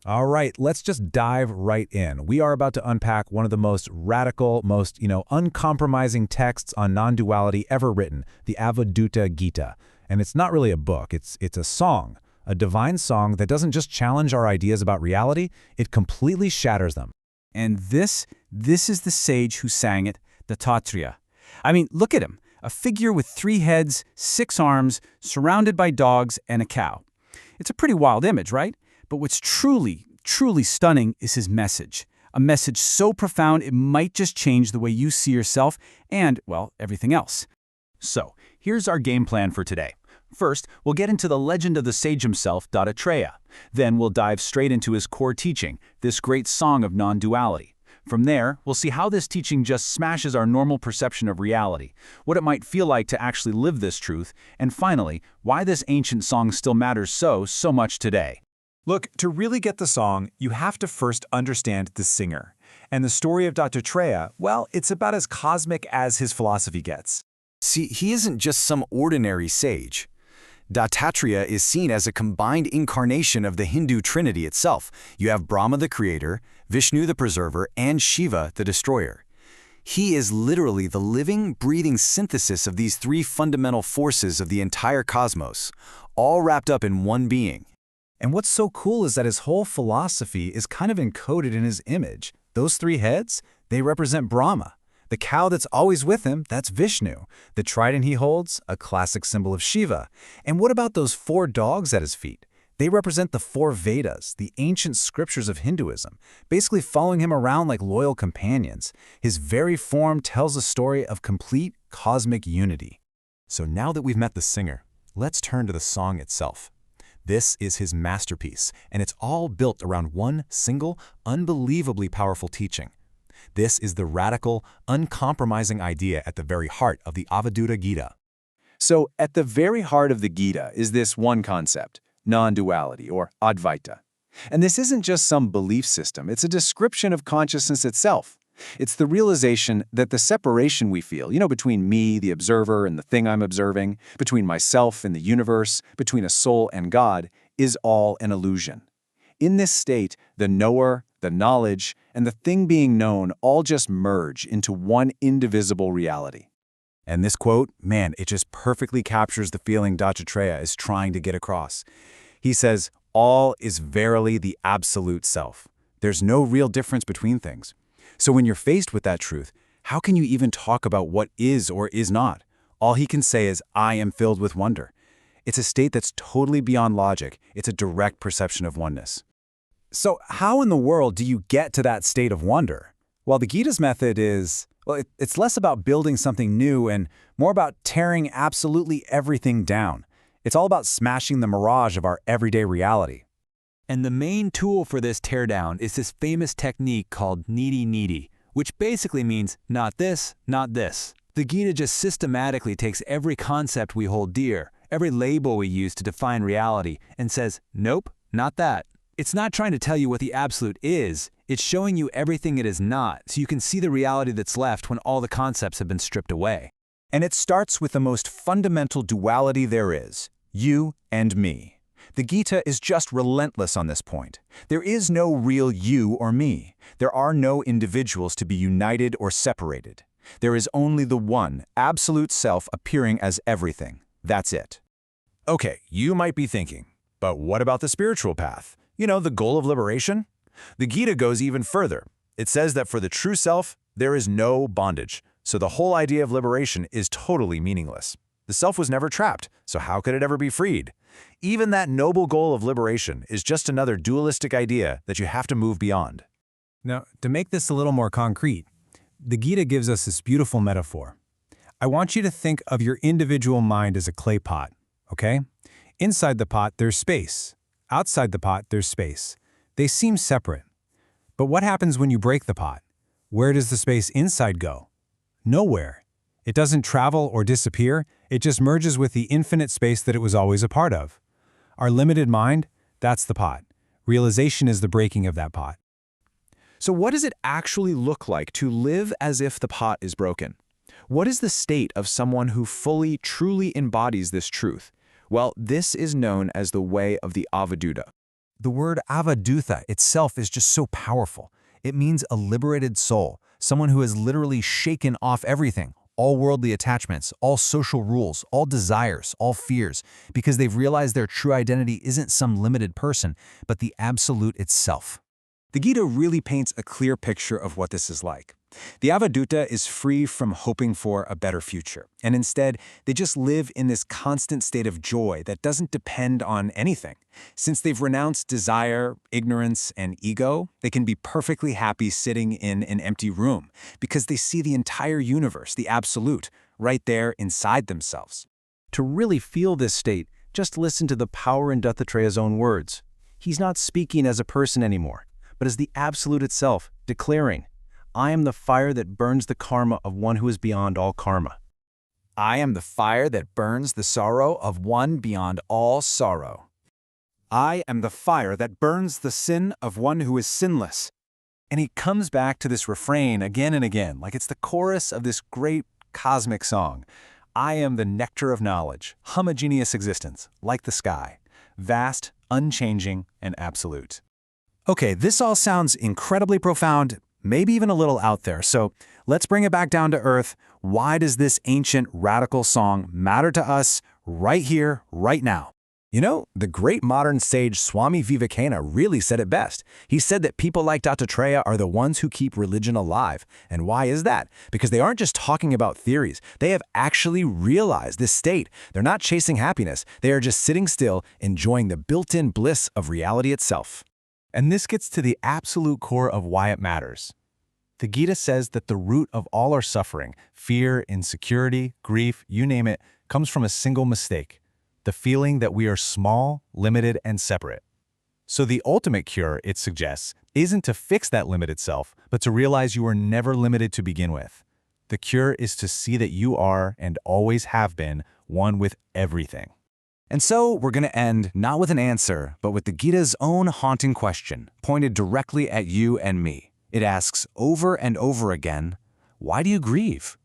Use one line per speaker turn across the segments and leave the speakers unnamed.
All right, let's just dive right in. We are about to unpack one of the most radical, most, uncompromising texts on non-duality ever written, the Avadhoodha Gita. And it's not really a book, it's a song, a divine song that doesn't just challenge our ideas about reality, it completely shatters them.
And this is the sage who sang it, the Dattatreya. I mean, look at him, a figure with 3 heads, 6 arms, surrounded by dogs and a cow. It's a pretty wild image, right? But what's truly stunning is his message. A message so profound it might just change the way you see yourself and, well, everything else.
So, here's our game plan for today. First, we'll get into the legend of the sage himself, Dattatreya. Then we'll dive straight into his core teaching, this great song of non-duality. From there, we'll see how this teaching just smashes our normal perception of reality, what it might feel like to actually live this truth, and finally, why this ancient song still matters so much today.
Look, to really get the song, you have to first understand the singer. And the story of Dattatreya, well, it's about as cosmic as his philosophy gets.
See, he isn't just some ordinary sage. Dattatreya is seen as a combined incarnation of the Hindu trinity itself. You have Brahma the creator, Vishnu the preserver, and Shiva the destroyer. He is literally the living, breathing synthesis of these 3 fundamental forces of the entire cosmos, all wrapped up in one being.
And what's so cool is that his whole philosophy is kind of encoded in his image. Those 3 heads, they represent Brahma. The cow that's always with him, that's Vishnu. The trident he holds, a classic symbol of Shiva. And what about those 4 dogs at his feet? They represent the 4 Vedas, the ancient scriptures of Hinduism, basically following him around like loyal companions. His very form tells a story of complete cosmic unity. So now that we've met the singer, let's turn to the song itself. This is his masterpiece, and it's all built around one single, unbelievably powerful teaching. This is the radical, uncompromising idea at the very heart of the Avadhoodha Gita.
So, at the very heart of the Gita is this one concept, non-duality, or Advaita. And this isn't just some belief system, it's a description of consciousness itself. It's the realization that the separation we feel, between me, the observer, and the thing I'm observing, between myself and the universe, between a soul and God, is all an illusion. In this state, the knower, the knowledge, and the thing being known all just merge into one indivisible reality.
And this quote, man, it just perfectly captures the feeling Dattatreya is trying to get across. He says, all is verily the absolute self. There's no real difference between things. So when you're faced with that truth, how can you even talk about what is or is not? All he can say is, I am filled with wonder. It's a state that's totally beyond logic. It's a direct perception of oneness. So how in the world do you get to that state of wonder? Well, the Gita's method is, it's less about building something new and more about tearing absolutely everything down. It's all about smashing the mirage of our everyday reality.
And the main tool for this teardown is this famous technique called needy, which basically means not this, not this. The Gita just systematically takes every concept we hold dear, every label we use to define reality, and says, nope, not that. It's not trying to tell you what the absolute is, it's showing you everything it is not, so you can see the reality that's left when all the concepts have been stripped away.
And it starts with the most fundamental duality there is, you and me. The Gita is just relentless on this point. There is no real you or me. There are no individuals to be united or separated. There is only the one, absolute self appearing as everything. That's it. Okay, you might be thinking, but what about the spiritual path? The goal of liberation? The Gita goes even further. It says that for the true self, there is no bondage. So the whole idea of liberation is totally meaningless. The self was never trapped, so how could it ever be freed? Even that noble goal of liberation is just another dualistic idea that you have to move beyond. Now, to make this a little more concrete, the Gita gives us this beautiful metaphor. I want you to think of your individual mind as a clay pot, okay? Inside the pot, there's space. Outside the pot, there's space. They seem separate. But what happens when you break the pot? Where does the space inside go? Nowhere. It doesn't travel or disappear, it just merges with the infinite space that it was always a part of. Our limited mind, that's the pot. Realization is the breaking of that pot.
So what does it actually look like to live as if the pot is broken? What is the state of someone who fully, truly embodies this truth? Well, this is known as the way of the Avadhoodha.
The word Avadhoodha itself is just so powerful. It means a liberated soul, someone who has literally shaken off everything, all worldly attachments, all social rules, all desires, all fears, because they've realized their true identity isn't some limited person, but the absolute itself.
The Gita really paints a clear picture of what this is like. The Avadhoodha is free from hoping for a better future, and instead, they just live in this constant state of joy that doesn't depend on anything. Since they've renounced desire, ignorance, and ego, they can be perfectly happy sitting in an empty room because they see the entire universe, the absolute, right there inside themselves.
To really feel this state, just listen to the power in Dattatreya's own words. He's not speaking as a person anymore, but as the absolute itself, declaring, "I am the fire that burns the karma of one who is beyond all karma."
I am the fire that burns the sorrow of one beyond all sorrow.
I am the fire that burns the sin of one who is sinless. And he comes back to this refrain again and again, like it's the chorus of this great cosmic song. I am the nectar of knowledge, homogeneous existence, like the sky, vast, unchanging, and absolute. Okay, this all sounds incredibly profound, maybe even a little out there, so let's bring it back down to earth. Why does this ancient, radical song matter to us right here, right now?
You know, the great modern sage Swami Vivekananda really said it best. He said that people like Dattatreya are the ones who keep religion alive. And why is that? Because they aren't just talking about theories. They have actually realized this state. They're not chasing happiness. They are just sitting still, enjoying the built-in bliss of reality itself.
And this gets to the absolute core of why it matters. The Gita says that the root of all our suffering, fear, insecurity, grief, you name it, comes from a single mistake: the feeling that we are small, limited, and separate. So the ultimate cure, it suggests, isn't to fix that limited self, but to realize you were never limited to begin with. The cure is to see that you are, and always have been, one with everything.
And so we're going to end not with an answer, but with the Gita's own haunting question, pointed directly at you and me. It asks over and over again, why do you grieve?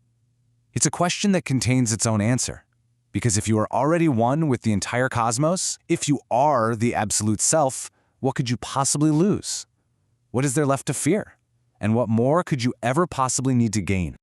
It's a question that contains its own answer. Because if you are already one with the entire cosmos, if you are the absolute self, what could you possibly lose? What is there left to fear? And what more could you ever possibly need to gain?